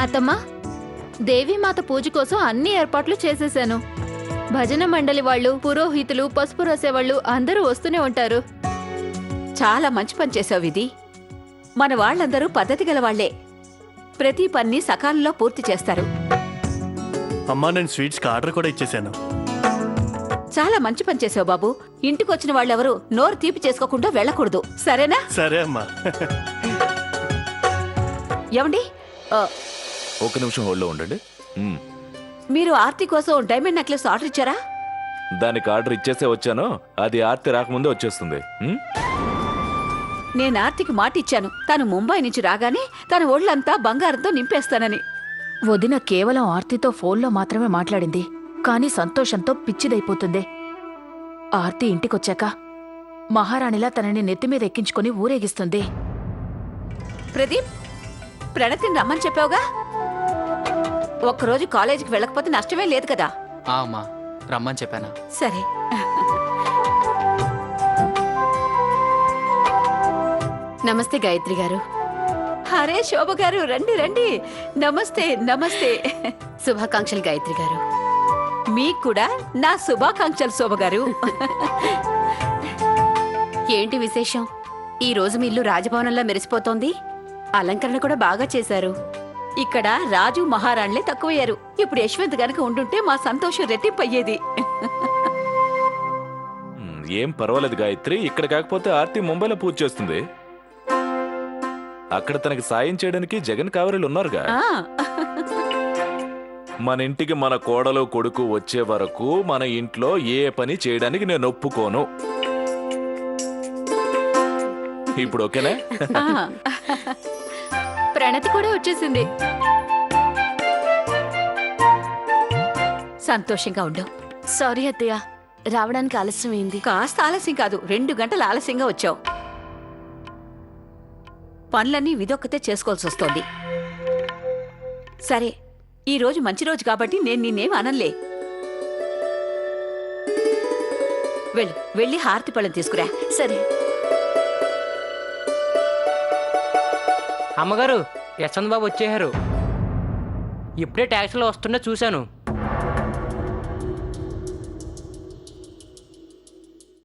అత్తమ్మా, దేవీమాత పూజ కోసం అన్ని ఏర్పాట్లు చేసేశాను. భజన మండలి వాళ్ళు, పురోహితులు, పసుపు రాసేవాళ్ళు అందరూ వస్తూనే ఉంటారు. చాలా మంచి పని చేసావు విధి. మన వాళ్ళందరూ పద్ధతి గల వాళ్లే. ప్రతి పని సకాలంలో పూర్తి చేస్తారు. అమ్మా, నేను స్వీట్స్కి ఆర్డర్ కూడా ఇచ్చేసాను. చాలా మంచి పని చేసావు బాబు. ఇంటికొచ్చిన వాళ్ళెవరూ నోరు తీపి చేసుకోకుండా వెళ్ళకూడదు, సరేనా? సరే అమ్మా. ఏమండి, ఒక నిమిషం హోల్డ్లో ఉండండి. మీరు ఆర్తి కోసం డైమండ్ నెక్లెస్ ఆర్డర్ ఇచ్చారా? దానికి ఆర్డర్ ఇచ్చేసే వచ్చాను. అది ఆర్తి రాకముందే వచ్చేస్తుంది. నేను ఆర్తికి మాట ఇచ్చాను, తను ముంబై నుంచి రాగానే తన ఒళ్ళంతా బంగారంతో నింపేస్తానని. వదిన కేవలం ఆర్తితో ఫోన్లో మాత్రమే మాట్లాడింది, కానీ సంతోషంతో పిచ్చిదైపోతుంది. ఆర్తి ఇంటికొచ్చాక మహారాణిలా తనని నెత్తిమీద ఎక్కించుకుని ఊరేగిస్తుంది. ప్రదీప్, ప్రణతిని రమ్మని చెప్పావుగా? ఒక్కరోజు కాలేజీకి వెళ్ళకపోతే నష్టమే లేదు కదా? అమ్మా, రమ్మని చెప్పానా? సరే. నమస్తే గాయత్రి గారు. అరే శోభ గారు, రండి రండి. నమస్తే నమస్తే. శుభాకాంక్షలు గాయత్రి గారు. మీకు కూడా నా శుభాకాంక్షలు శోభ గారు. ఏంటి విశేషం? ఈ రోజు మీ ఇల్లు రాజభవనంలో మెరిసిపోతోంది. అలంకరణ కూడా బాగా చేశారు. ఇక్కడ రాజు మహారాణులే తక్కువయ్యారు. ఇప్పుడు యశ్వంత్ గనక ఉండుంటే మా సంతోషం రెట్టింపయ్యేది. ఏం పర్వాలేదు గాయత్రి. ఇక్కడ కాకపోతే ఆర్తి ముంబైలో పూజ చేస్తుంది. అక్కడ తనకి సాయం చేయడానికి జగన్ కావరీలు ఉన్నారుగా. ఆ, మన ఇంటికి మన కోడలు కొడుకు వచ్చే వరకు మన ఇంట్లో ఏ పని చేయడానికి నేను ఒప్పుకోను. ఇప్పుడు ఓకేనా? ఆ. ప్రణతి కూడా వచ్చేసింది. సంతోషంగా ఉండు. సారీ అత్తయ్య, రావడానికి ఆలస్యమైంది. కాస్త ఆలస్యం కాదు, 2 గంటలు ఆలస్యంగా వచ్చావు. పనులన్నీ విదొక్కతే చేసుకోవాల్సి వస్తోంది. సరే, ఈ రోజు మంచి రోజు కాబట్టి నేను నిన్నేం అనలే. వెళ్ళి హారతి పళ్ళం తీసుకురా. సరే. అమ్మగారు, యశ్వంత్ బాబు వచ్చేసారు. ఇప్పుడే ట్యాక్సీలో వస్తుండే చూశాను.